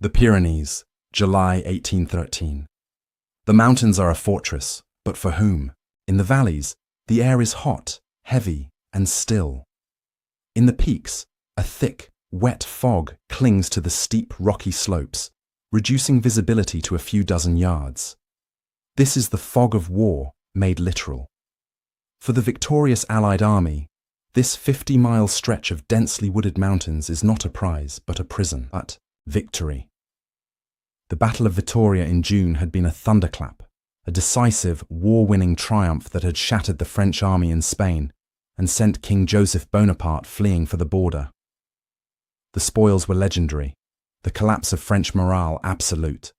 The Pyrenees, July 1813. The mountains are a fortress, but for whom? In the valleys, the air is hot, heavy, and still. In the peaks, a thick, wet fog clings to the steep, rocky slopes, reducing visibility to a few dozen yards. This is the fog of war made literal. For the victorious Allied army, this 50-mile stretch of densely wooded mountains is not a prize, but a prison. But victory. The Battle of Vittoria in June had been a thunderclap, a decisive, war-winning triumph that had shattered the French army in Spain and sent King Joseph Bonaparte fleeing for the border. The spoils were legendary, the collapse of French morale absolute.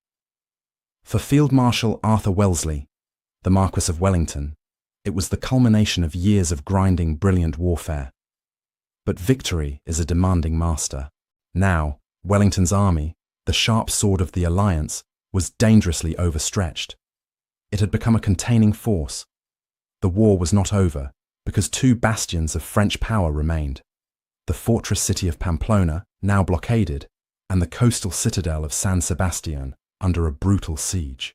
For Field Marshal Arthur Wellesley, the Marquis of Wellington, it was the culmination of years of grinding, brilliant warfare. But victory is a demanding master. Now, Wellington's army, the sharp sword of the alliance, was dangerously overstretched. It had become a containing force. The war was not over, because two bastions of French power remained: the fortress city of Pamplona, now blockaded, and the coastal citadel of San Sebastian, under a brutal siege.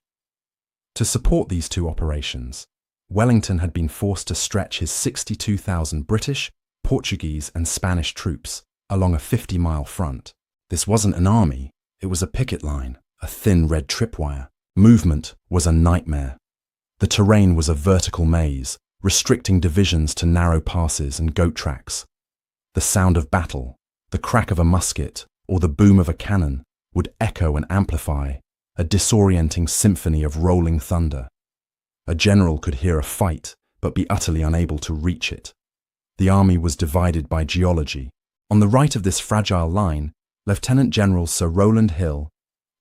To support these two operations, Wellington had been forced to stretch his 62,000 British, Portuguese, and Spanish troops along a 50-mile front. This wasn't an army. It was a picket line, a thin red tripwire. Movement was a nightmare. The terrain was a vertical maze, restricting divisions to narrow passes and goat tracks. The sound of battle, the crack of a musket, or the boom of a cannon would echo and amplify, a disorienting symphony of rolling thunder. A general could hear a fight, but be utterly unable to reach it. The army was divided by geology. On the right of this fragile line, Lieutenant General Sir Rowland Hill,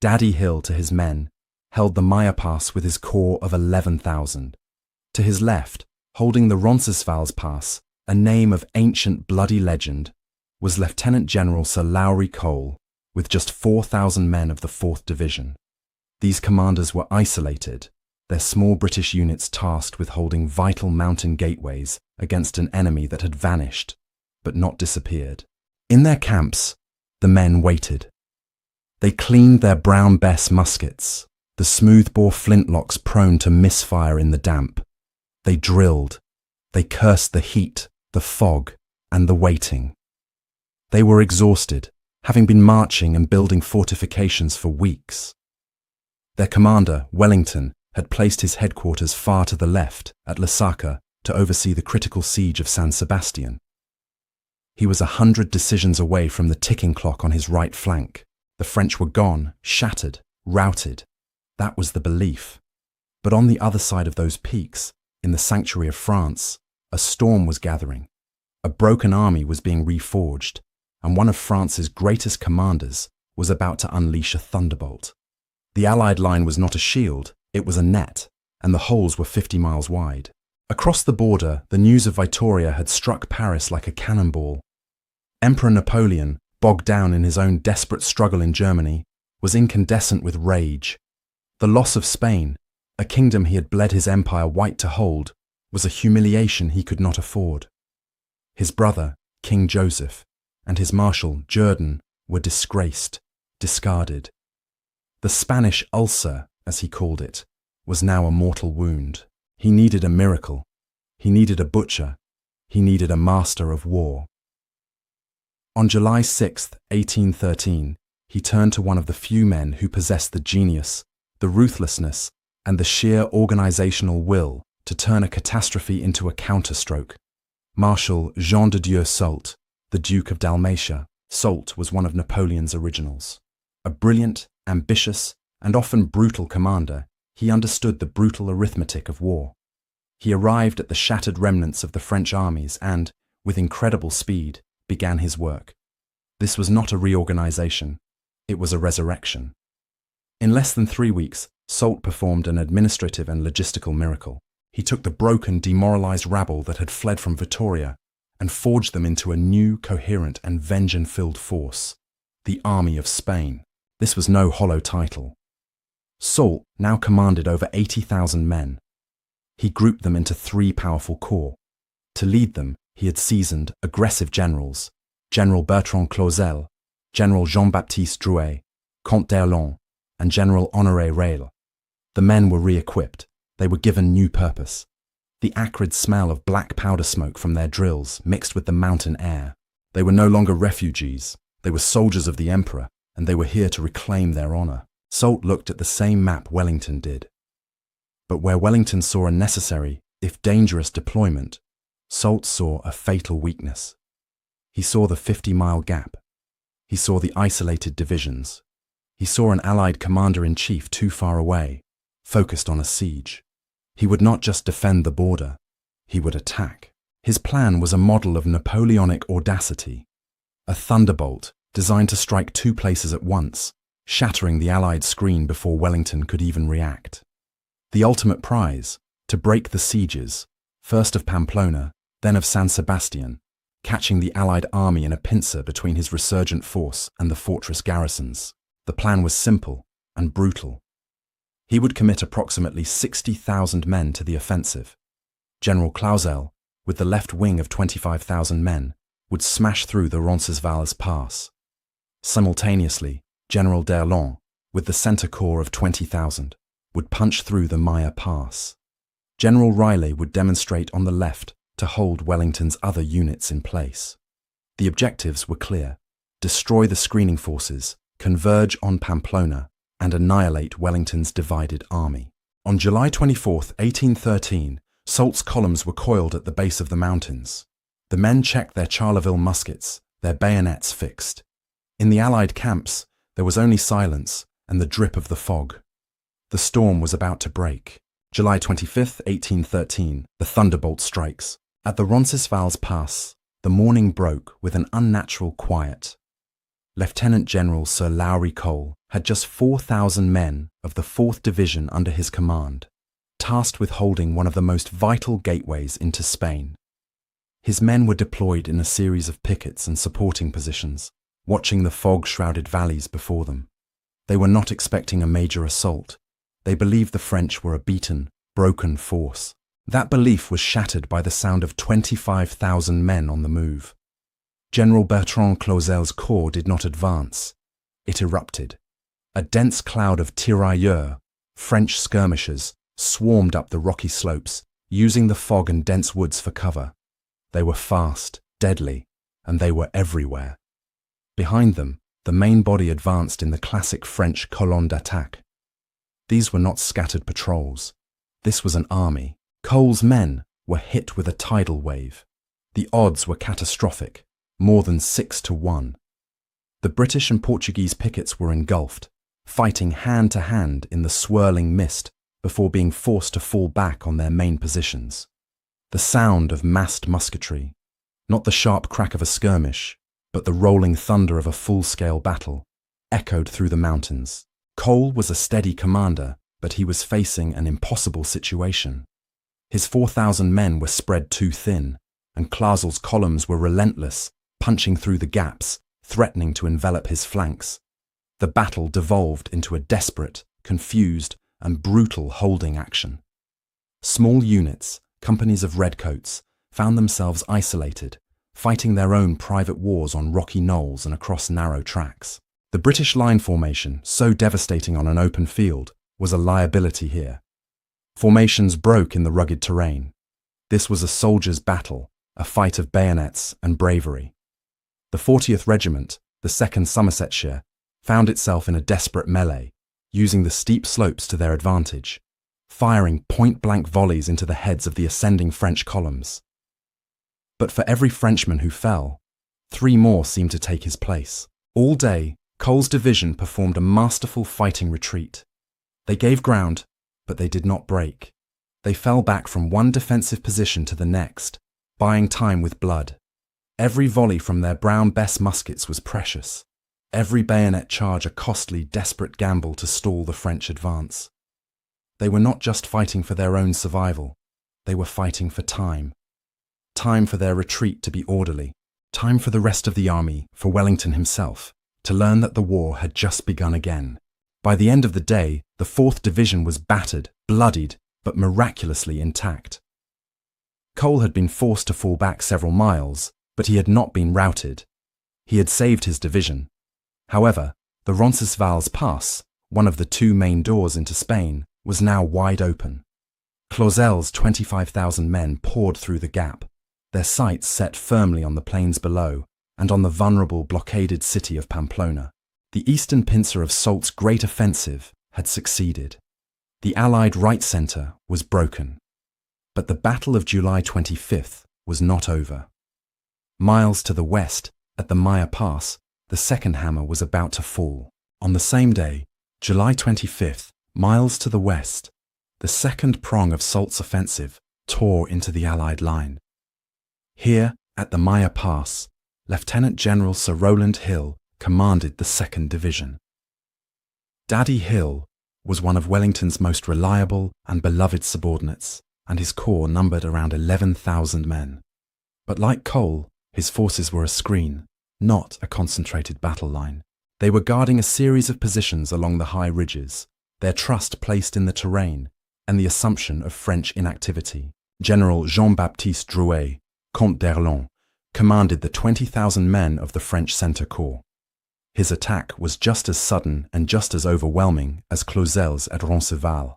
Daddy Hill to his men, held the Maya Pass with his corps of 11,000. To his left, holding the Roncesvalles Pass, a name of ancient bloody legend, was Lieutenant General Sir Lowry Cole, with just 4,000 men of the 4th Division. These commanders were isolated, their small British units tasked with holding vital mountain gateways against an enemy that had vanished, but not disappeared. In their camps, the men waited. They cleaned their Brown Bess muskets, the smoothbore flintlocks prone to misfire in the damp. They drilled. They cursed the heat, the fog, and the waiting. They were exhausted, having been marching and building fortifications for weeks. Their commander, Wellington, had placed his headquarters far to the left, at Lasaka, to oversee the critical siege of San Sebastian. He was 100 decisions away from the ticking clock on his right flank. The French were gone, shattered, routed. That was the belief. But on the other side of those peaks, in the sanctuary of France, a storm was gathering. A broken army was being reforged, and one of France's greatest commanders was about to unleash a thunderbolt. The Allied line was not a shield, it was a net, and the holes were 50 miles wide. Across the border, the news of Vittoria had struck Paris like a cannonball. Emperor Napoleon, bogged down in his own desperate struggle in Germany, was incandescent with rage. The loss of Spain, a kingdom he had bled his empire white to hold, was a humiliation he could not afford. His brother, King Joseph, and his marshal, Jourdan, were disgraced, discarded. The Spanish ulcer, as he called it, was now a mortal wound. He needed a miracle. He needed a butcher. He needed a master of war. On July 6, 1813, he turned to one of the few men who possessed the genius, the ruthlessness, and the sheer organizational will to turn a catastrophe into a counterstroke. Marshal Jean de Dieu Soult, the Duke of Dalmatia. Soult was one of Napoleon's originals. A brilliant, ambitious, and often brutal commander, he understood the brutal arithmetic of war. He arrived at the shattered remnants of the French armies and, with incredible speed, began his work. This was not a reorganization, it was a resurrection. In less than 3 weeks, Soult performed an administrative and logistical miracle. He took the broken, demoralized rabble that had fled from Vittoria and forged them into a new, coherent and vengeance-filled force, the Army of Spain. This was no hollow title. Soult now commanded over 80,000 men. He grouped them into 3 powerful corps. To lead them, he had seasoned, aggressive generals, General Bertrand Clausel, General Jean-Baptiste Drouet, Comte d'Erlon, and General Honoré Reille. The men were re-equipped. They were given new purpose. The acrid smell of black powder smoke from their drills mixed with the mountain air. They were no longer refugees. They were soldiers of the Emperor, and they were here to reclaim their honor. Soult looked at the same map Wellington did. But where Wellington saw a necessary, if dangerous, deployment, Soult saw a fatal weakness. He saw the 50-mile gap. He saw the isolated divisions. He saw an Allied commander-in-chief too far away, focused on a siege. He would not just defend the border, he would attack. His plan was a model of Napoleonic audacity, a thunderbolt designed to strike two places at once, shattering the Allied screen before Wellington could even react. The ultimate prize, to break the sieges, first of Pamplona, then of San Sebastian, catching the Allied army in a pincer between his resurgent force and the fortress garrisons. The plan was simple and brutal. He would commit approximately 60,000 men to the offensive. General Clausel, with the left wing of 25,000 men, would smash through the Roncesvalles Pass. Simultaneously, General d'Erlon, with the center corps of 20,000, would punch through the Maille Pass. General Riley would demonstrate on the left to hold Wellington's other units in place. The objectives were clear: destroy the screening forces, converge on Pamplona, and annihilate Wellington's divided army. On July 24, 1813, Soult's columns were coiled at the base of the mountains. The men checked their Charleville muskets, their bayonets fixed. In the Allied camps, there was only silence and the drip of the fog. The storm was about to break. July 25, 1813, the thunderbolt strikes. At the Roncesvalles Pass, the morning broke with an unnatural quiet. Lieutenant General Sir Lowry Cole had just 4,000 men of the 4th Division under his command, tasked with holding one of the most vital gateways into Spain. His men were deployed in a series of pickets and supporting positions, watching the fog-shrouded valleys before them. They were not expecting a major assault. They believed the French were a beaten, broken force. That belief was shattered by the sound of 25,000 men on the move. General Bertrand Clausel's corps did not advance. It erupted. A dense cloud of tirailleurs, French skirmishers, swarmed up the rocky slopes, using the fog and dense woods for cover. They were fast, deadly, and they were everywhere. Behind them, the main body advanced in the classic French colonne d'attaque. These were not scattered patrols. This was an army. Cole's men were hit with a tidal wave. The odds were catastrophic, more than 6-1. The British and Portuguese pickets were engulfed, fighting hand to hand in the swirling mist before being forced to fall back on their main positions. The sound of massed musketry, not the sharp crack of a skirmish, but the rolling thunder of a full-scale battle, echoed through the mountains. Cole was a steady commander, but he was facing an impossible situation. His 4,000 men were spread too thin, and Clausel's columns were relentless, punching through the gaps, threatening to envelop his flanks. The battle devolved into a desperate, confused, and brutal holding action. Small units, companies of redcoats, found themselves isolated, fighting their own private wars on rocky knolls and across narrow tracks. The British line formation, so devastating on an open field, was a liability here. Formations broke in the rugged terrain. This was a soldier's battle, a fight of bayonets and bravery. The 40th Regiment, the 2nd Somersetshire, found itself in a desperate melee, using the steep slopes to their advantage, firing point-blank volleys into the heads of the ascending French columns. But for every Frenchman who fell, 3 more seemed to take his place. All day, Cole's division performed a masterful fighting retreat. They gave ground, but they did not break. They fell back from one defensive position to the next, buying time with blood. Every volley from their Brown Bess muskets was precious. Every bayonet charge a costly, desperate gamble to stall the French advance. They were not just fighting for their own survival. They were fighting for time. Time for their retreat to be orderly. Time for the rest of the army, for Wellington himself, to learn that the war had just begun again. By the end of the day, the 4th Division was battered, bloodied, but miraculously intact. Cole had been forced to fall back several miles, but he had not been routed. He had saved his division. However, The Roncesvalles Pass, one of the two main doors into Spain, was now wide open. Clausel's 25,000 men poured through the gap, their sights set firmly on the plains below and on the vulnerable blockaded city of Pamplona. The eastern pincer of Soult's great offensive had succeeded. The Allied right centre was broken. But the Battle of July 25th was not over. Miles to the west, at the Maya Pass, the second hammer was about to fall. On the same day, July 25th, miles to the west, the second prong of Soult's offensive tore into the Allied line. Here, at the Maya Pass, Lieutenant General Sir Rowland Hill commanded the 2nd Division. Daddy Hill was one of Wellington's most reliable and beloved subordinates, and his corps numbered around 11,000 men. But like Cole, his forces were a screen, not a concentrated battle line. They were guarding a series of positions along the high ridges, their trust placed in the terrain and the assumption of French inactivity. General Jean-Baptiste Drouet, Comte d'Erlon, commanded the 20,000 men of the French Centre Corps. His attack was just as sudden and just as overwhelming as Clausel's at Roncesvalles.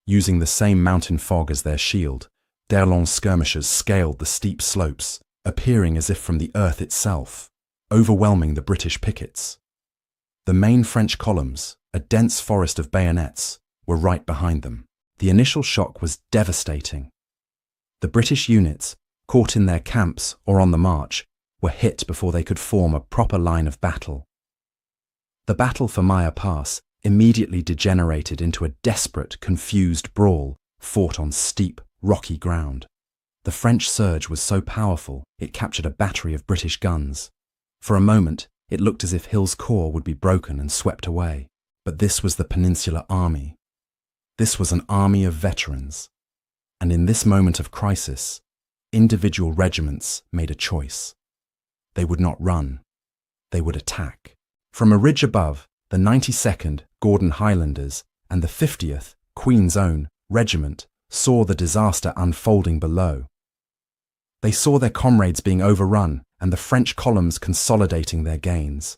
Using the same mountain fog as their shield, d'Erlon's skirmishers scaled the steep slopes, appearing as if from the earth itself, overwhelming the British pickets. The main French columns, a dense forest of bayonets, were right behind them. The initial shock was devastating. The British units, caught in their camps or on the march, were hit before they could form a proper line of battle. The battle for Maya Pass immediately degenerated into a desperate, confused brawl fought on steep, rocky ground. The French surge was so powerful it captured a battery of British guns. For a moment, it looked as if Hill's corps would be broken and swept away. But this was the Peninsular Army. This was an army of veterans. And in this moment of crisis, individual regiments made a choice. They would not run. They would attack. From a ridge above, the 92nd Gordon Highlanders and the 50th Queen's Own Regiment saw the disaster unfolding below. They saw their comrades being overrun and the French columns consolidating their gains.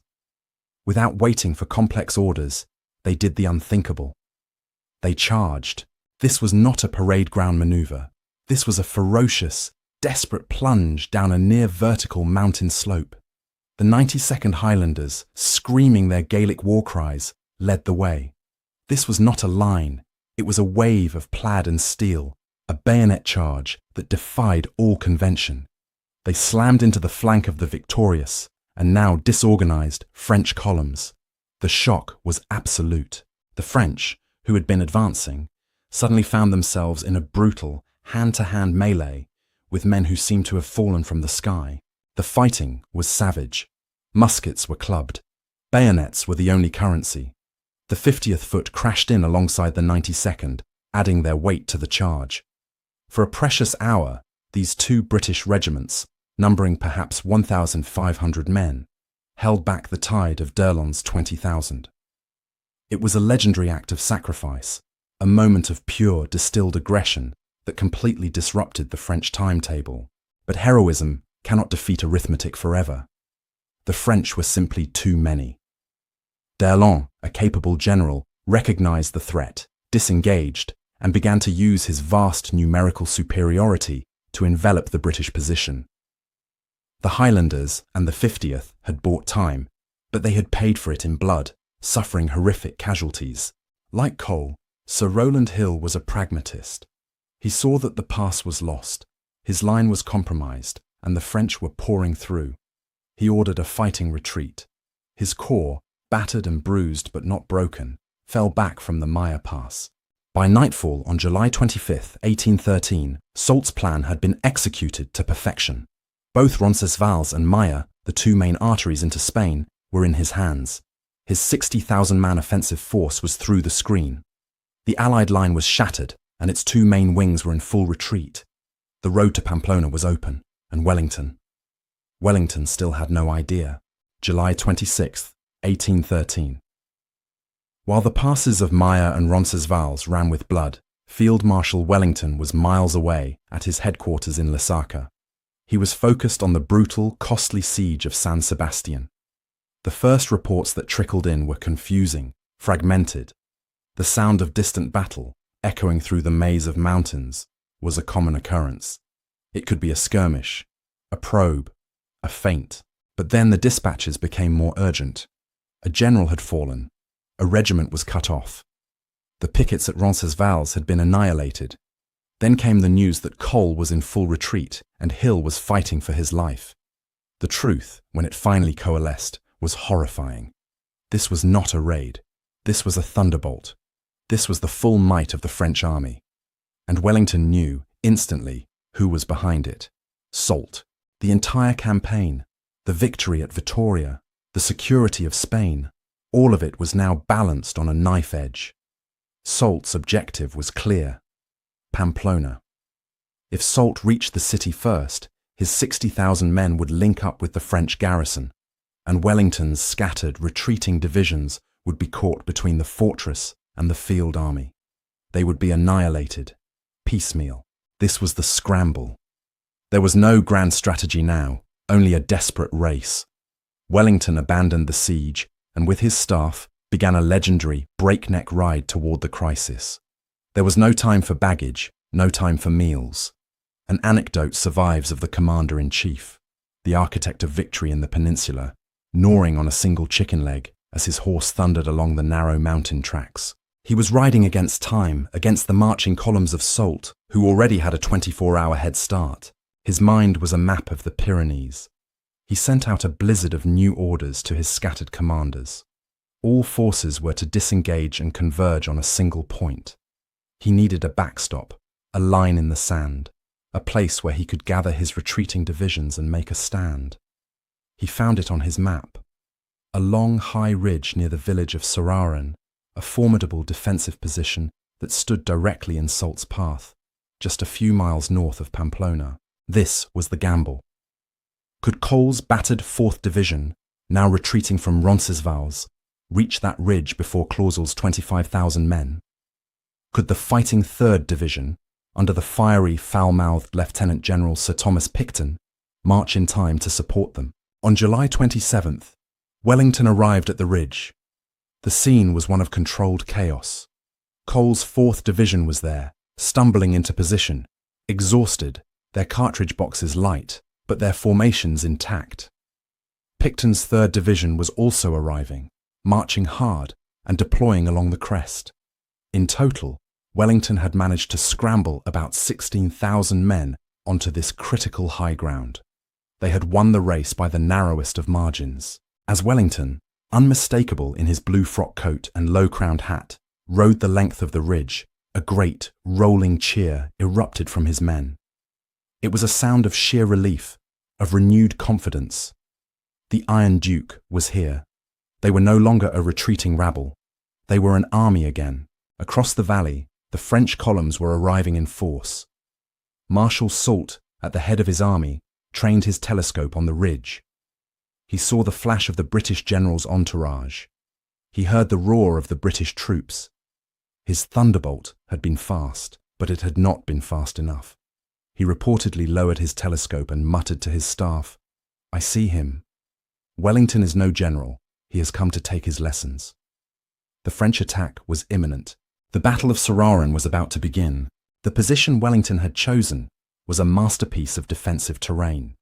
Without waiting for complex orders, they did the unthinkable. They charged. This was not a parade ground maneuver. This was a ferocious, desperate plunge down a near vertical mountain slope. The 92nd Highlanders, screaming their Gaelic war cries, led the way. This was not a line. It was a wave of plaid and steel, a bayonet charge that defied all convention. They slammed into the flank of the victorious and now disorganized French columns. The shock was absolute. The French, who had been advancing, suddenly found themselves in a brutal, hand-to-hand melee with men who seemed to have fallen from the sky. The fighting was savage. Muskets were clubbed. Bayonets were the only currency. The 50th Foot crashed in alongside the 92nd, adding their weight to the charge. For a precious hour, these two British regiments, numbering perhaps 1,500 men, held back the tide of d'Erlon's 20,000. It was a legendary act of sacrifice, a moment of pure, distilled aggression that completely disrupted the French timetable. But heroism cannot defeat arithmetic forever. The French were simply too many. D'Erlon, a capable general, recognized the threat, disengaged, and began to use his vast numerical superiority to envelop the British position. The Highlanders and the 50th had bought time, but they had paid for it in blood, suffering horrific casualties. Like Cole, Sir Rowland Hill was a pragmatist. He saw that the pass was lost, his line was compromised, and the French were pouring through. He ordered a fighting retreat. His corps, battered and bruised but not broken, fell back from the Maya Pass. By nightfall on July 25, 1813, Soult's plan had been executed to perfection. Both Roncesvalles and Maya, the two main arteries into Spain, were in his hands. His 60,000-man offensive force was through the screen. The Allied line was shattered, and its two main wings were in full retreat. The road to Pamplona was open, and Wellington still had no idea. July 26, 1813. While the passes of Maya and Roncesvalles ran with blood, Field Marshal Wellington was miles away at his headquarters in Lesaca. He was focused on the brutal, costly siege of San Sebastian. The first reports that trickled in were confusing, fragmented. The sound of distant battle, echoing through the maze of mountains, was a common occurrence. It could be a skirmish, a probe, a feint. But then the dispatches became more urgent. A general had fallen. A regiment was cut off. The pickets at Roncesvalles had been annihilated. Then came the news that Cole was in full retreat and Hill was fighting for his life. The truth, when it finally coalesced, was horrifying. This was not a raid. This was a thunderbolt. This was the full might of the French army. And Wellington knew, instantly, who was behind it. Soult. The entire campaign, the victory at Vittoria, the security of Spain, all of it was now balanced on a knife edge. Soult's objective was clear: Pamplona. If Soult reached the city first, his 60,000 men would link up with the French garrison, and Wellington's scattered, retreating divisions would be caught between the fortress and the field army. They would be annihilated, piecemeal. This was the scramble. There was no grand strategy now, only a desperate race. Wellington abandoned the siege, and with his staff began a legendary breakneck ride toward the crisis. There was no time for baggage, no time for meals. An anecdote survives of the commander-in-chief, the architect of victory in the peninsula, gnawing on a single chicken leg as his horse thundered along the narrow mountain tracks. He was riding against time, against the marching columns of Soult, who already had a 24-hour head start. His mind was a map of the Pyrenees. He sent out a blizzard of new orders to his scattered commanders. All forces were to disengage and converge on a single point. He needed a backstop, a line in the sand, a place where he could gather his retreating divisions and make a stand. He found it on his map. A long, high ridge near the village of Serraren, a formidable defensive position that stood directly in Soult's path, just a few miles north of Pamplona. This was the gamble. Could Cole's battered 4th Division, now retreating from Roncesvalles, reach that ridge before Clausel's 25,000 men? Could the fighting 3rd Division, under the fiery, foul-mouthed Lieutenant General Sir Thomas Picton, march in time to support them? On July 27th, Wellington arrived at the ridge. The scene was one of controlled chaos. Cole's 4th Division was there, stumbling into position, exhausted, their cartridge boxes light, but their formations intact. Picton's 3rd Division was also arriving, marching hard and deploying along the crest. In total, Wellington had managed to scramble about 16,000 men onto this critical high ground. They had won the race by the narrowest of margins. As Wellington, unmistakable in his blue frock coat and low-crowned hat, rode the length of the ridge, a great, rolling cheer erupted from his men. It was a sound of sheer relief, of renewed confidence. The Iron Duke was here. They were no longer a retreating rabble. They were an army again. Across the valley, the French columns were arriving in force. Marshal Soult, at the head of his army, trained his telescope on the ridge. He saw the flash of the British general's entourage. He heard the roar of the British troops. His thunderbolt had been fast, but it had not been fast enough. He reportedly lowered his telescope and muttered to his staff, "I see him. Wellington is no general. He has come to take his lessons." The French attack was imminent. The Battle of Serraren was about to begin. The position Wellington had chosen was a masterpiece of defensive terrain.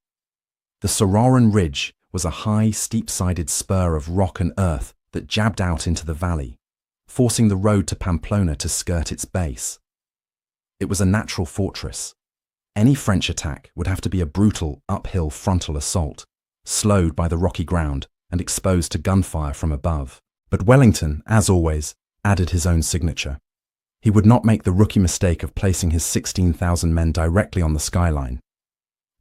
The Serraren Ridge was a high, steep-sided spur of rock and earth that jabbed out into the valley, forcing the road to Pamplona to skirt its base. It was a natural fortress. Any French attack would have to be a brutal, uphill frontal assault, slowed by the rocky ground and exposed to gunfire from above. But Wellington, as always, added his own signature. He would not make the rookie mistake of placing his 16,000 men directly on the skyline.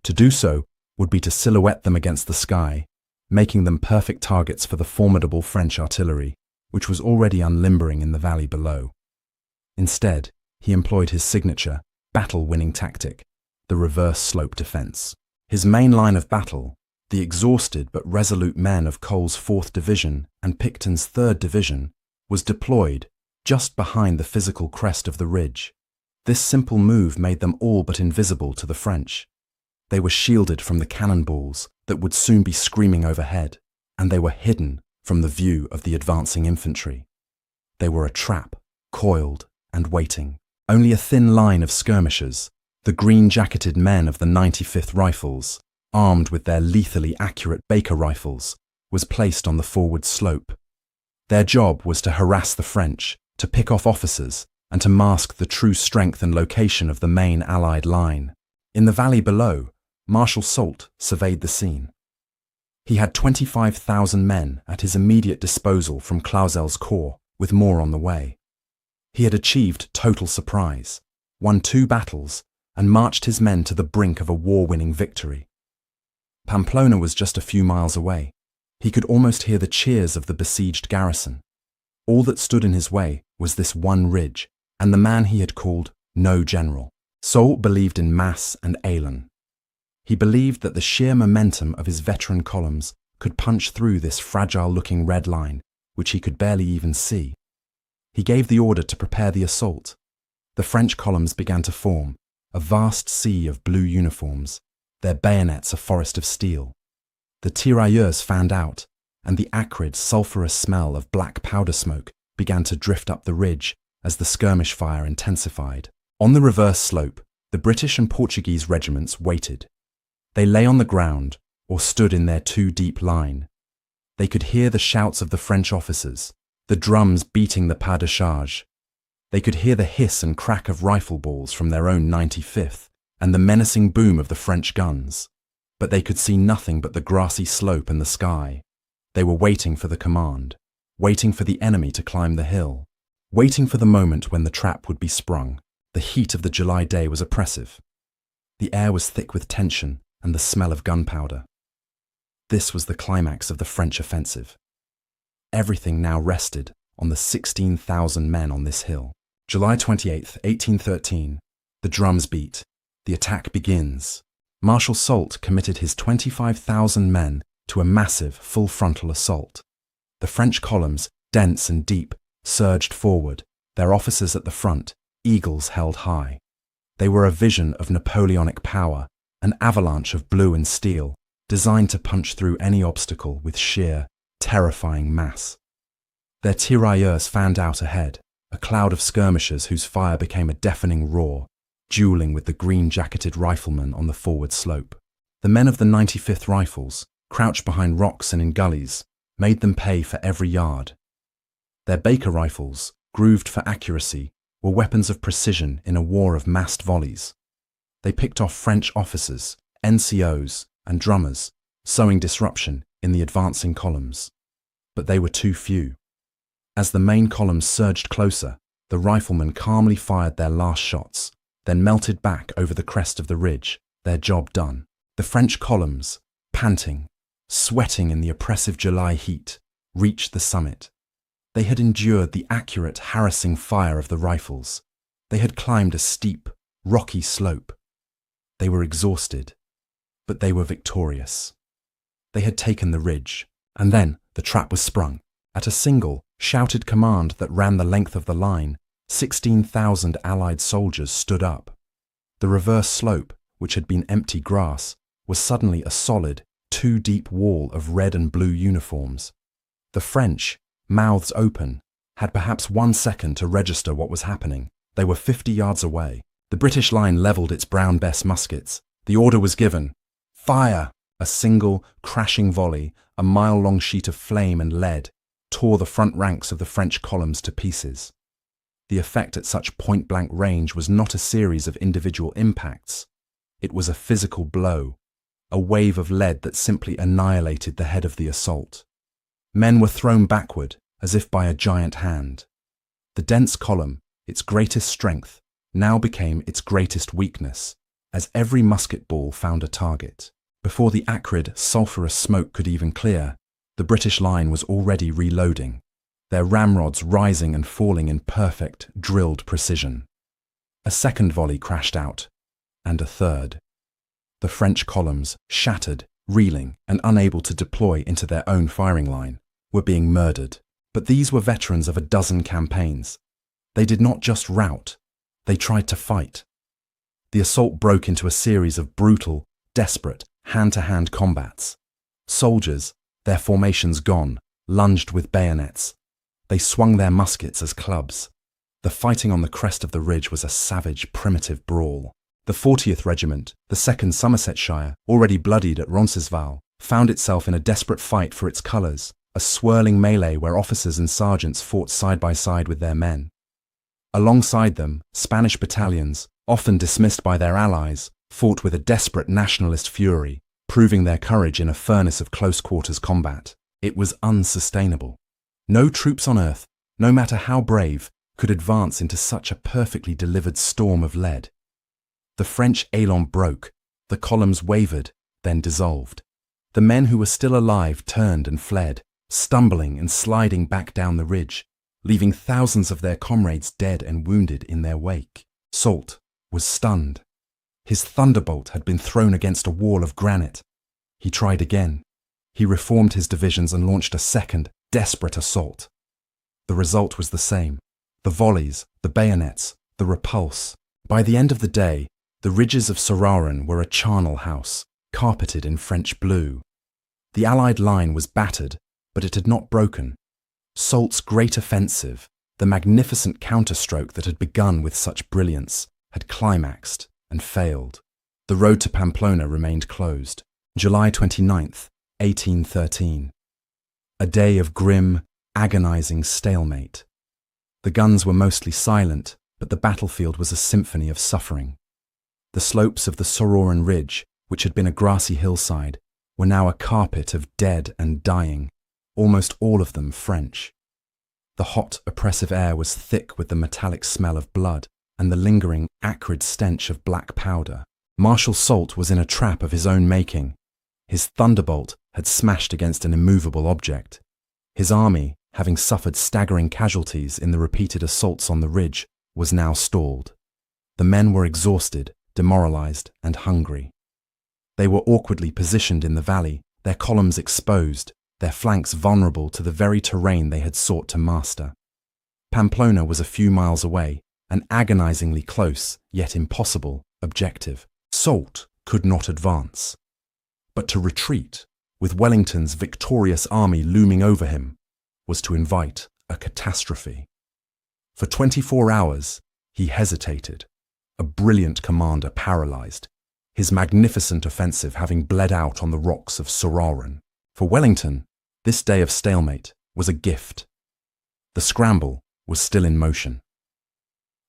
To do so would be to silhouette them against the sky, making them perfect targets for the formidable French artillery, which was already unlimbering in the valley below. Instead, he employed his signature, battle-winning tactic, the reverse slope defense. His main line of battle, the exhausted but resolute men of Cole's 4th Division and Picton's 3rd Division, was deployed just behind the physical crest of the ridge. This simple move made them all but invisible to the French. They were shielded from the cannonballs that would soon be screaming overhead, and they were hidden from the view of the advancing infantry. They were a trap, coiled and waiting. Only a thin line of skirmishers, the green-jacketed men of the 95th Rifles, armed with their lethally accurate Baker rifles, was placed on the forward slope. Their job was to harass the French, to pick off officers, and to mask the true strength and location of the main Allied line. In the valley below, Marshal Soult surveyed the scene. He had 25,000 men at his immediate disposal from Clausel's corps, with more on the way. He had achieved total surprise, won 2 battles, and marched his men to the brink of a war-winning victory. Pamplona was just a few miles away. He could almost hear the cheers of the besieged garrison. All that stood in his way was this one ridge, and the man he had called no general. Soult believed in mass and élan. He believed that the sheer momentum of his veteran columns could punch through this fragile-looking red line, which he could barely even see. He gave the order to prepare the assault. The French columns began to form, a vast sea of blue uniforms, their bayonets a forest of steel. The tirailleurs fanned out, and the acrid, sulphurous smell of black powder smoke began to drift up the ridge as the skirmish fire intensified. On the reverse slope, the British and Portuguese regiments waited. They lay on the ground or stood in their 2-deep line. They could hear the shouts of the French officers, the drums beating the pas de charge. They could hear the hiss and crack of rifle balls from their own 95th and the menacing boom of the French guns. But they could see nothing but the grassy slope and the sky. They were waiting for the command, waiting for the enemy to climb the hill, waiting for the moment when the trap would be sprung. The heat of the July day was oppressive. The air was thick with tension and the smell of gunpowder. This was the climax of the French offensive. Everything now rested on the 16,000 men on this hill. July 28, 1813, the drums beat. The attack begins. Marshal Soult committed his 25,000 men to a massive, full-frontal assault. The French columns, dense and deep, surged forward, their officers at the front, eagles held high. They were a vision of Napoleonic power, an avalanche of blue and steel, designed to punch through any obstacle with sheer, terrifying mass. Their tirailleurs fanned out ahead, a cloud of skirmishers whose fire became a deafening roar, dueling with the green-jacketed riflemen on the forward slope. The men of the 95th Rifles, crouched behind rocks and in gullies, made them pay for every yard. Their Baker rifles, grooved for accuracy, were weapons of precision in a war of massed volleys. They picked off French officers, NCOs, and drummers, sowing disruption in the advancing columns. But they were too few. As the main columns surged closer, the riflemen calmly fired their last shots, then melted back over the crest of the ridge, their job done. The French columns, panting, sweating in the oppressive July heat, reached the summit. They had endured the accurate, harassing fire of the rifles. They had climbed a steep, rocky slope. They were exhausted, but they were victorious. They had taken the ridge, and then the trap was sprung. At a single, shouted command that ran the length of the line, 16,000 Allied soldiers stood up. The reverse slope, which had been empty grass, was suddenly a solid, 2-deep wall of red and blue uniforms. The French, mouths open, had perhaps 1 second to register what was happening. They were 50 yards away. The British line levelled its Brown Bess muskets. The order was given. Fire! A single, crashing volley, a mile-long sheet of flame and lead, tore the front ranks of the French columns to pieces. The effect at such point-blank range was not a series of individual impacts. It was a physical blow, a wave of lead that simply annihilated the head of the assault. Men were thrown backward, as if by a giant hand. The dense column, its greatest strength, now became its greatest weakness, as every musket ball found a target. Before the acrid, sulphurous smoke could even clear, the British line was already reloading, their ramrods rising and falling in perfect, drilled precision. A second volley crashed out, and a third. The French columns, shattered, reeling, and unable to deploy into their own firing line, were being murdered. But these were veterans of a dozen campaigns. They did not just rout, they tried to fight. The assault broke into a series of brutal, desperate, hand-to-hand combats. Soldiers, their formations gone, lunged with bayonets. They swung their muskets as clubs. The fighting on the crest of the ridge was a savage, primitive brawl. The 40th Regiment, the 2nd Somersetshire, already bloodied at Roncesvalles, found itself in a desperate fight for its colours, a swirling melee where officers and sergeants fought side by side with their men. Alongside them, Spanish battalions, often dismissed by their allies, fought with a desperate nationalist fury, proving their courage in a furnace of close-quarters combat. It was unsustainable. No troops on earth, no matter how brave, could advance into such a perfectly delivered storm of lead. The French élan broke, the columns wavered, then dissolved. The men who were still alive turned and fled, stumbling and sliding back down the ridge, leaving thousands of their comrades dead and wounded in their wake. Soult was stunned. His thunderbolt had been thrown against a wall of granite. He tried again. He reformed his divisions and launched a second, desperate assault. The result was the same. The volleys, the bayonets, the repulse. By the end of the day, the ridges of Sararan were a charnel house, carpeted in French blue. The Allied line was battered, but it had not broken. Soult's great offensive, the magnificent counterstroke that had begun with such brilliance, had climaxed and failed. The road to Pamplona remained closed. July 29th, 1813. A day of grim, agonizing stalemate. The guns were mostly silent, but the battlefield was a symphony of suffering. The slopes of the Sararan Ridge, which had been a grassy hillside, were now a carpet of dead and dying, almost all of them French. The hot, oppressive air was thick with the metallic smell of blood and the lingering, acrid stench of black powder. Marshal Soult was in a trap of his own making. His thunderbolt had smashed against an immovable object. His army, having suffered staggering casualties in the repeated assaults on the ridge, was now stalled. The men were exhausted, demoralized, and hungry. They were awkwardly positioned in the valley, their columns exposed, their flanks vulnerable to the very terrain they had sought to master. Pamplona was a few miles away, an agonizingly close, yet impossible, objective. Soult could not advance. But to retreat, with Wellington's victorious army looming over him, was to invite a catastrophe. For 24 hours, he hesitated, a brilliant commander paralyzed, his magnificent offensive having bled out on the rocks of Sararan. For Wellington, this day of stalemate was a gift. The scramble was still in motion.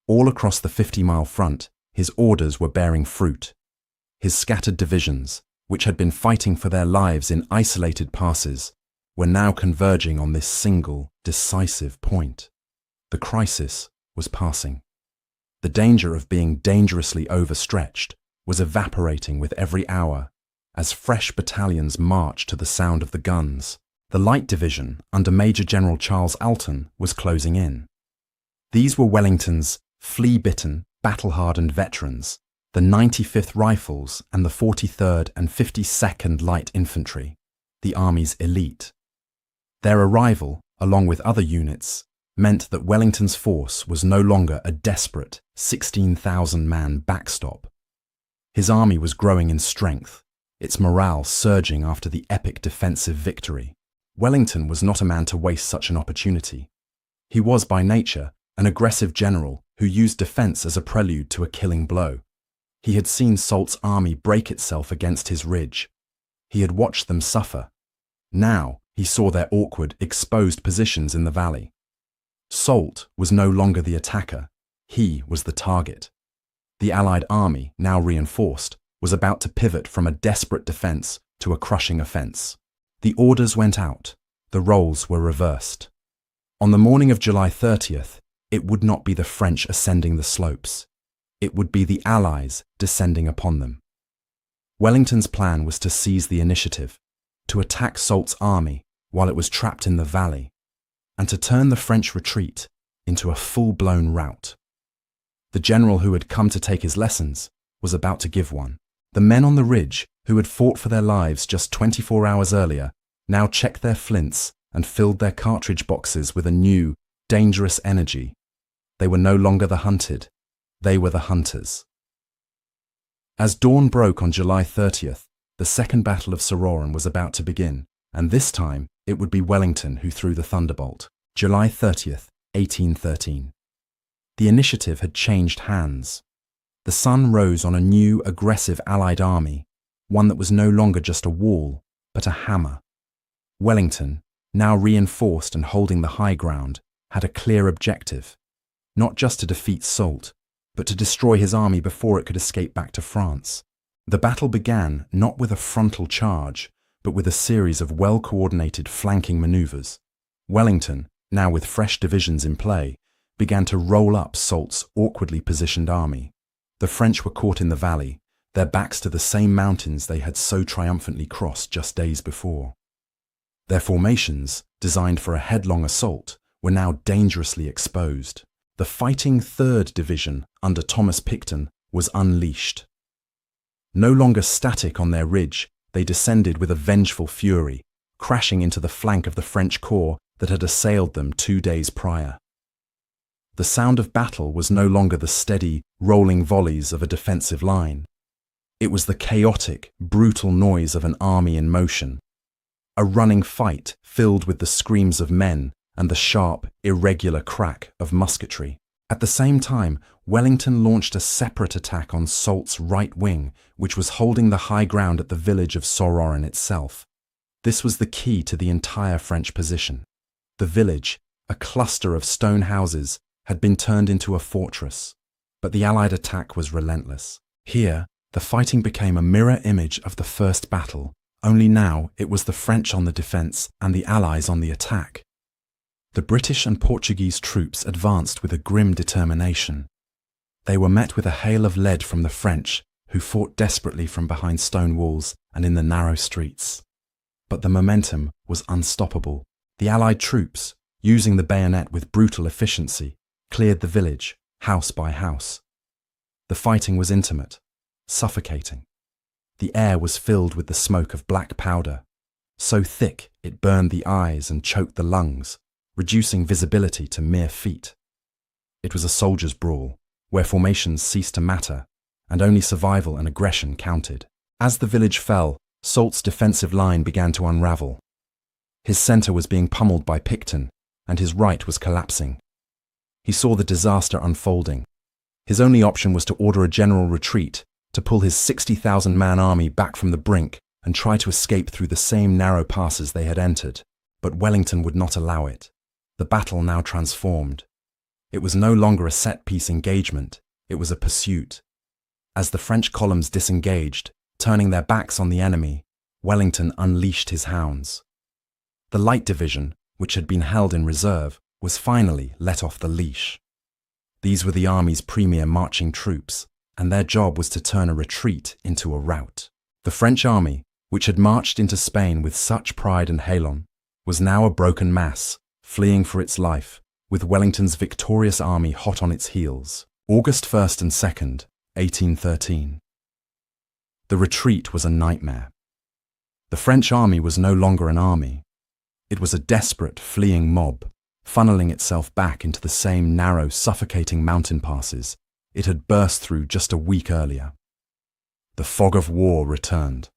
All across the 50-mile front, his orders were bearing fruit. His scattered divisions, which had been fighting for their lives in isolated passes, were now converging on this single, decisive point. The crisis was passing. The danger of being dangerously overstretched was evaporating with every hour as fresh battalions marched to the sound of the guns. The Light Division, under Major General Charles Alton, was closing in. These were Wellington's flea-bitten, battle-hardened veterans, the 95th Rifles and the 43rd and 52nd Light Infantry, the Army's elite. Their arrival, along with other units, meant that Wellington's force was no longer a desperate 16,000-man backstop. His army was growing in strength, its morale surging after the epic defensive victory. Wellington was not a man to waste such an opportunity. He was by nature an aggressive general who used defense as a prelude to a killing blow. He had seen Soult's army break itself against his ridge. He had watched them suffer. Now he saw their awkward, exposed positions in the valley. Soult was no longer the attacker. He was the target. The Allied army, now reinforced, was about to pivot from a desperate defense to a crushing offense. The orders went out. The roles were reversed. On the morning of July 30th, it would not be the French ascending the slopes. It would be the Allies descending upon them. Wellington's plan was to seize the initiative, to attack Soult's army while it was trapped in the valley, and to turn the French retreat into a full-blown rout. The general who had come to take his lessons was about to give one. The men on the ridge, who had fought for their lives just 24 hours earlier, now checked their flints and filled their cartridge boxes with a new, dangerous energy. They were no longer the hunted. They were the hunters. As dawn broke on July 30th, the Second Battle of Sararan was about to begin. and this time it would be Wellington who threw the thunderbolt. July 30th, 1813. The initiative had changed hands. The sun rose on a new, aggressive Allied army, one that was no longer just a wall, but a hammer. Wellington, now reinforced and holding the high ground, had a clear objective, not just to defeat Soult, but to destroy his army before it could escape back to France. The battle began not with a frontal charge, but with a series of well-coordinated flanking maneuvers. Wellington, now with fresh divisions in play, began to roll up Soult's awkwardly positioned army. The French were caught in the valley, their backs to the same mountains they had so triumphantly crossed just days before. Their formations, designed for a headlong assault, were now dangerously exposed. The fighting 3rd Division under Thomas Picton was unleashed. No longer static on their ridge, they descended with a vengeful fury, crashing into the flank of the French corps that had assailed them 2 days prior. The sound of battle was no longer the steady, rolling volleys of a defensive line. It was the chaotic, brutal noise of an army in motion. A running fight filled with the screams of men and the sharp, irregular crack of musketry. At the same time, Wellington launched a separate attack on Soult's right wing, which was holding the high ground at the village of Sauroren itself. This was the key to the entire French position. The village, a cluster of stone houses, had been turned into a fortress, but the Allied attack was relentless. Here, the fighting became a mirror image of the first battle, only now it was the French on the defense and the Allies on the attack. The British and Portuguese troops advanced with a grim determination. They were met with a hail of lead from the French, who fought desperately from behind stone walls and in the narrow streets. But the momentum was unstoppable. The Allied troops, using the bayonet with brutal efficiency, cleared the village, house by house. The fighting was intimate, suffocating. The air was filled with the smoke of black powder, so thick it burned the eyes and choked the lungs, reducing visibility to mere feet. It was a soldier's brawl, where formations ceased to matter, and only survival and aggression counted. As the village fell, Soult's defensive line began to unravel. His centre was being pummeled by Picton, and his right was collapsing. He saw the disaster unfolding. His only option was to order a general retreat, to pull his 60,000-man army back from the brink and try to escape through the same narrow passes they had entered. But Wellington would not allow it. The battle now transformed. It was no longer a set-piece engagement, it was a pursuit. As the French columns disengaged, turning their backs on the enemy, Wellington unleashed his hounds. The Light Division, which had been held in reserve, was finally let off the leash. These were the army's premier marching troops, and their job was to turn a retreat into a rout. The French army, which had marched into Spain with such pride and halon, was now a broken mass, fleeing for its life, with Wellington's victorious army hot on its heels. August 1st and 2nd, 1813. The retreat was a nightmare. The French army was no longer an army. It was a desperate, fleeing mob, funneling itself back into the same narrow, suffocating mountain passes it had burst through just a week earlier. The fog of war returned,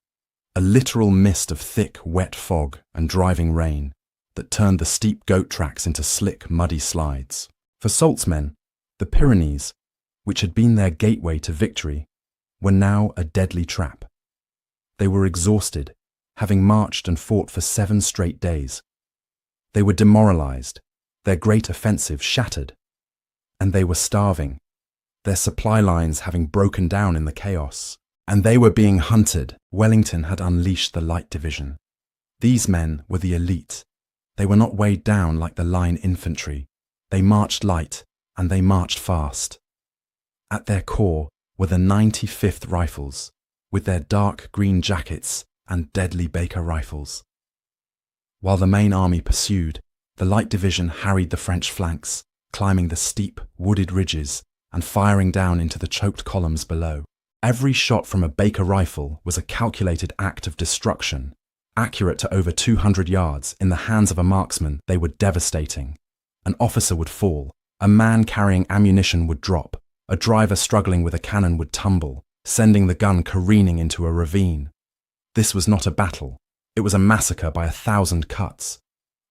a literal mist of thick, wet fog and driving rain that turned the steep goat tracks into slick, muddy slides. For Soult's men, the Pyrenees, which had been their gateway to victory, were now a deadly trap. They were exhausted, having marched and fought for 7 straight days. They were demoralized, their great offensive shattered, and they were starving, their supply lines having broken down in the chaos. And they were being hunted. Wellington had unleashed the Light Division. These men were the elite. They were not weighed down like the line infantry. They marched light, and they marched fast. At their core were the 95th Rifles, with their dark green jackets and deadly Baker rifles. While the main army pursued, the Light Division harried the French flanks, climbing the steep, wooded ridges and firing down into the choked columns below. Every shot from a Baker rifle was a calculated act of destruction. Accurate to over 200 yards, in the hands of a marksman, they were devastating. An officer would fall, a man carrying ammunition would drop, a driver struggling with a cannon would tumble, sending the gun careening into a ravine. This was not a battle, It was a massacre by 1,000 cuts.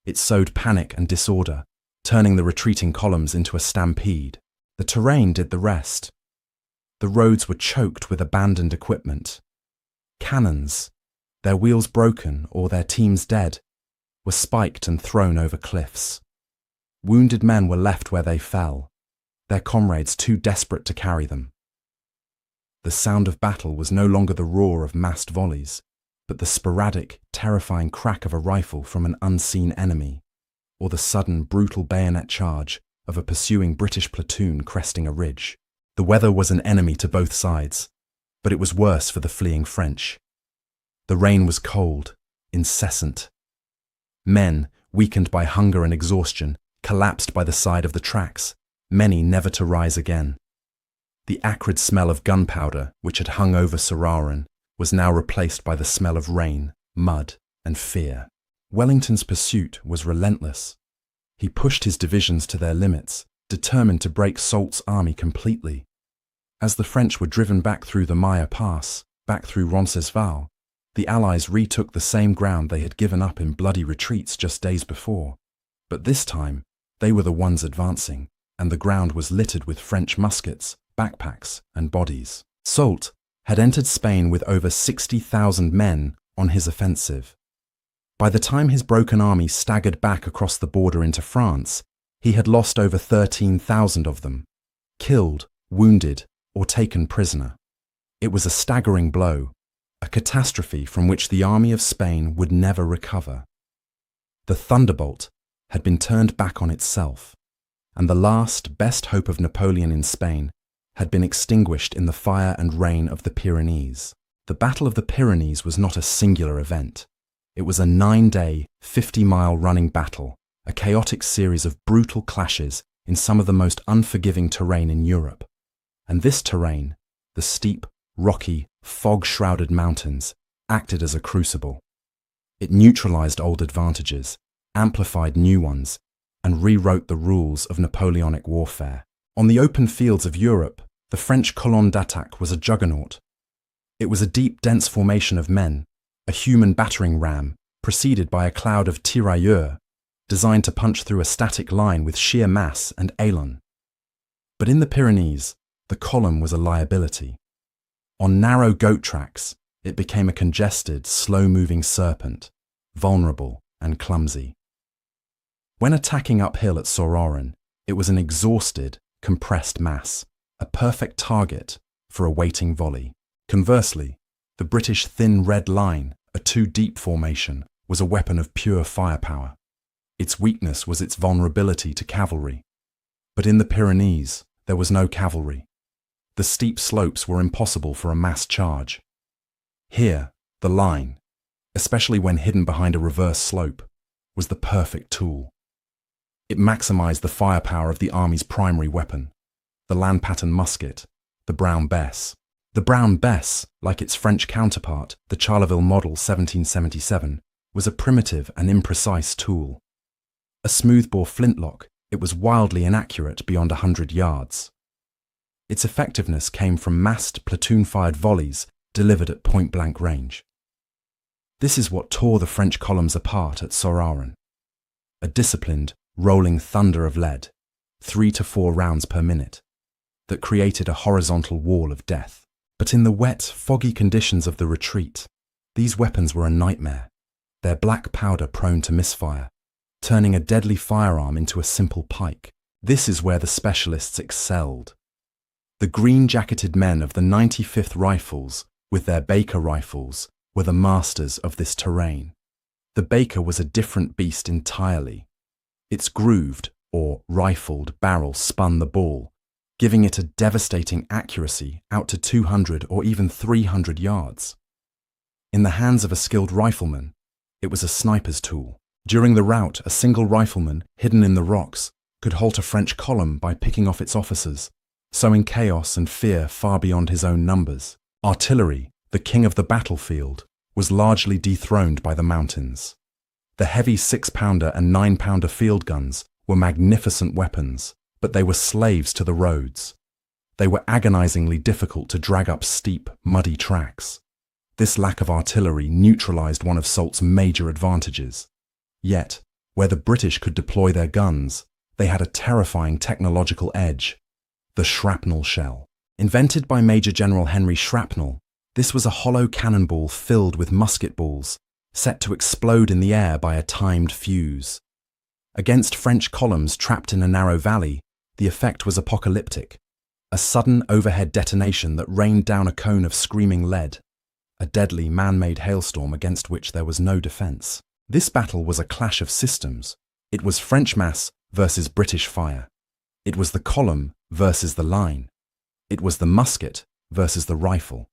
It sowed panic and disorder, turning the retreating columns into a stampede. The terrain did the rest. The roads were choked with abandoned equipment. Cannons, their wheels broken or their teams dead, were spiked and thrown over cliffs. Wounded men were left where they fell, their comrades too desperate to carry them. The sound of battle was no longer the roar of massed volleys, but the sporadic, terrifying crack of a rifle from an unseen enemy, or the sudden, brutal bayonet charge of a pursuing British platoon cresting a ridge. The weather was an enemy to both sides, but it was worse for the fleeing French. The rain was cold, incessant. Men, weakened by hunger and exhaustion, collapsed by the side of the tracks, many never to rise again. The acrid smell of gunpowder, which had hung over Sauraran, was now replaced by the smell of rain, mud, and fear. Wellington's pursuit was relentless. He pushed his divisions to their limits, determined to break Soult's army completely. As the French were driven back through the Maille Pass, back through Roncesvalles, the Allies retook the same ground they had given up in bloody retreats just days before. But this time, they were the ones advancing, and the ground was littered with French muskets, backpacks, and bodies. Soult had entered Spain with over 60,000 men on his offensive. By the time his broken army staggered back across the border into France, he had lost over 13,000 of them, killed, wounded, or taken prisoner. It was a staggering blow, a catastrophe from which the army of Spain would never recover. The thunderbolt had been turned back on itself, and the last, best hope of Napoleon in Spain had been extinguished in the fire and rain of the Pyrenees. The Battle of the Pyrenees was not a singular event. It was a 9-day, 50-mile running battle, a chaotic series of brutal clashes in some of the most unforgiving terrain in Europe. And this terrain, the steep, rocky, fog-shrouded mountains, acted as a crucible. It neutralized old advantages, amplified new ones, and rewrote the rules of Napoleonic warfare. On the open fields of Europe, the French colonne d'attaque was a juggernaut. It was a deep, dense formation of men, a human battering ram, preceded by a cloud of tirailleurs, designed to punch through a static line with sheer mass and élan. But in the Pyrenees, the column was a liability. On narrow goat tracks, it became a congested, slow-moving serpent, vulnerable and clumsy. When attacking uphill at Sauraran, it was an exhausted, compressed mass, a perfect target for a waiting volley. Conversely, the British thin red line, a too-deep formation, was a weapon of pure firepower. Its weakness was its vulnerability to cavalry. But in the Pyrenees, there was no cavalry. The steep slopes were impossible for a mass charge. Here, the line, especially when hidden behind a reverse slope, was the perfect tool. It maximized the firepower of the army's primary weapon, the land pattern musket, the Brown Bess. The Brown Bess, like its French counterpart, the Charleville Model 1777, was a primitive and imprecise tool. A smoothbore flintlock, it was wildly inaccurate beyond 100 yards. Its effectiveness came from massed platoon-fired volleys delivered at point-blank range. This is what tore the French columns apart at Sauraran. A disciplined, rolling thunder of lead, 3 to 4 rounds per minute, that created a horizontal wall of death. But in the wet, foggy conditions of the retreat, these weapons were a nightmare, their black powder prone to misfire, turning a deadly firearm into a simple pike. This is where the specialists excelled. The green-jacketed men of the 95th Rifles, with their Baker rifles, were the masters of this terrain. The Baker was a different beast entirely. Its grooved, or rifled, barrel spun the ball, giving it a devastating accuracy out to 200 or even 300 yards. In the hands of a skilled rifleman, it was a sniper's tool. During the rout, a single rifleman, hidden in the rocks, could halt a French column by picking off its officers, sowing chaos and fear far beyond his own numbers. Artillery, the king of the battlefield, was largely dethroned by the mountains. The heavy 6-pounder and 9-pounder field guns were magnificent weapons, but they were slaves to the roads. They were agonizingly difficult to drag up steep, muddy tracks. This lack of artillery neutralized one of Soult's major advantages. Yet, where the British could deploy their guns, they had a terrifying technological edge: the shrapnel shell. Invented by Major General Henry Shrapnel, this was a hollow cannonball filled with musket balls, set to explode in the air by a timed fuse. Against French columns trapped in a narrow valley, the effect was apocalyptic: a sudden overhead detonation that rained down a cone of screaming lead, a deadly man-made hailstorm against which there was no defense. This battle was a clash of systems. It was French mass versus British fire. It was the column versus the line. It was the musket versus the rifle.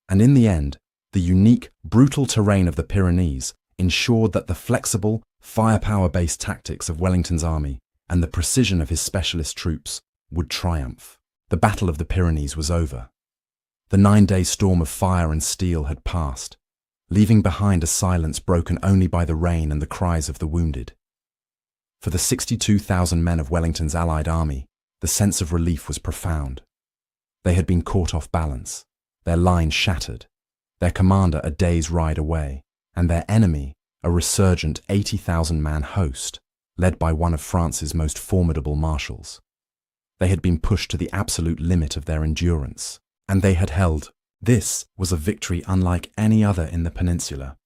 And in the end, the unique, brutal terrain of the Pyrenees ensured that the flexible, firepower-based tactics of Wellington's army and the precision of his specialist troops would triumph. The Battle of the Pyrenees was over. The 9-day storm of fire and steel had passed, leaving behind a silence broken only by the rain and the cries of the wounded. For the 62,000 men of Wellington's Allied army, the sense of relief was profound. They had been caught off balance, their line shattered, their commander a day's ride away, and their enemy a resurgent 80,000-man host, led by one of France's most formidable marshals. They had been pushed to the absolute limit of their endurance, and they had held. This was a victory unlike any other in the peninsula.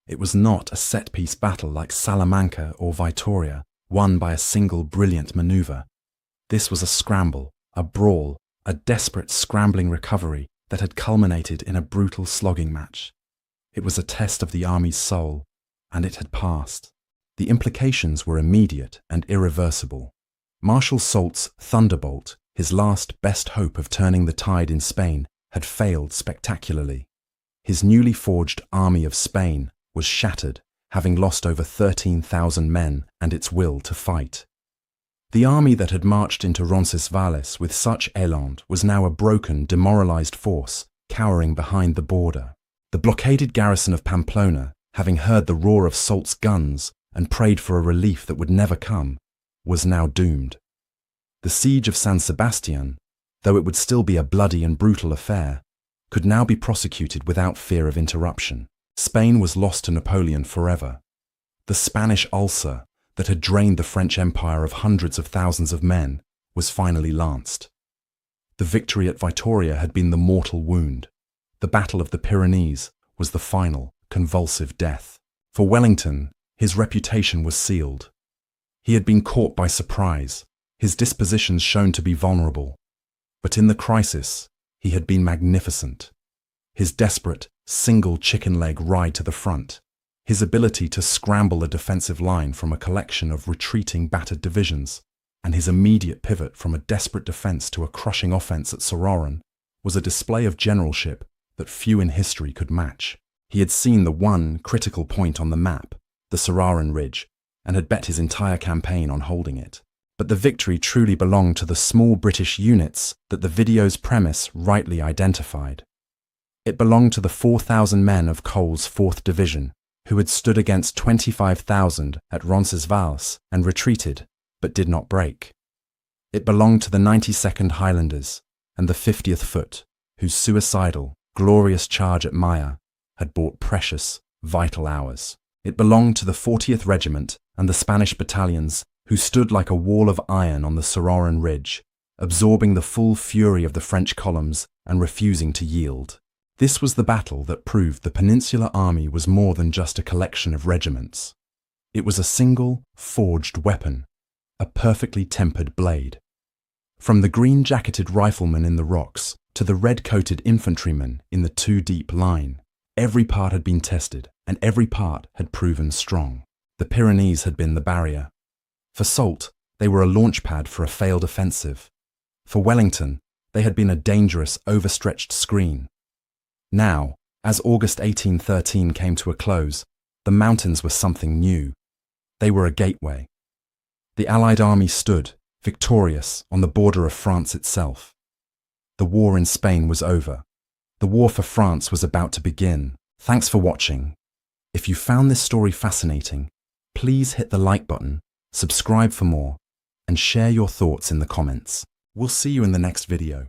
It was not a set-piece battle like Salamanca or Vitoria, won by a single brilliant maneuver. This was a scramble, a brawl, a desperate scrambling recovery that had culminated in a brutal slogging match. It was a test of the army's soul, and it had passed. The implications were immediate and irreversible. Marshal Soult's thunderbolt, his last best hope of turning the tide in Spain, had failed spectacularly. His newly forged Army of Spain was shattered, having lost over 13,000 men and its will to fight. The army that had marched into Roncesvalles with such élan was now a broken, demoralized force, cowering behind the border. The blockaded garrison of Pamplona, having heard the roar of Soult's guns and prayed for a relief that would never come, was now doomed. The siege of San Sebastian, though it would still be a bloody and brutal affair, could now be prosecuted without fear of interruption. Spain was lost to Napoleon forever. The Spanish ulcer that had drained the French Empire of hundreds of thousands of men was finally lanced. The victory at Vitoria had been the mortal wound. The Battle of the Pyrenees was the final, convulsive death. For Wellington, his reputation was sealed. He had been caught by surprise, his dispositions shown to be vulnerable. But in the crisis, he had been magnificent. His desperate, single chicken leg ride to the front, his ability to scramble a defensive line from a collection of retreating battered divisions, and his immediate pivot from a desperate defense to a crushing offense at Sororan was a display of generalship that few in history could match. He had seen the one critical point on the map, the Sororan Ridge, and had bet his entire campaign on holding it. But the victory truly belonged to the small British units that the video's premise rightly identified. It belonged to the 4,000 men of Cole's 4th Division, who had stood against 25,000 at Roncesvalles and retreated, but did not break. It belonged to the 92nd Highlanders and the 50th Foot, whose suicidal, glorious charge at Maya had bought precious, vital hours. It belonged to the 40th Regiment and the Spanish battalions who stood like a wall of iron on the Sororan Ridge, absorbing the full fury of the French columns and refusing to yield. This was the battle that proved the Peninsular Army was more than just a collection of regiments. It was a single, forged weapon, a perfectly tempered blade. From the green-jacketed rifleman in the rocks to the red-coated infantryman in the two-deep line, every part had been tested, and every part had proven strong. The Pyrenees had been the barrier. For Soult, they were a launchpad for a failed offensive. For Wellington, they had been a dangerous, overstretched screen. Now, as August 1813 came to a close, the mountains were something new. They were a gateway. The Allied army stood, victorious, on the border of France itself. The war in Spain was over. The war for France was about to begin. Thanks for watching. If you found this story fascinating, please hit the like button, subscribe for more, and share your thoughts in the comments. We'll see you in the next video.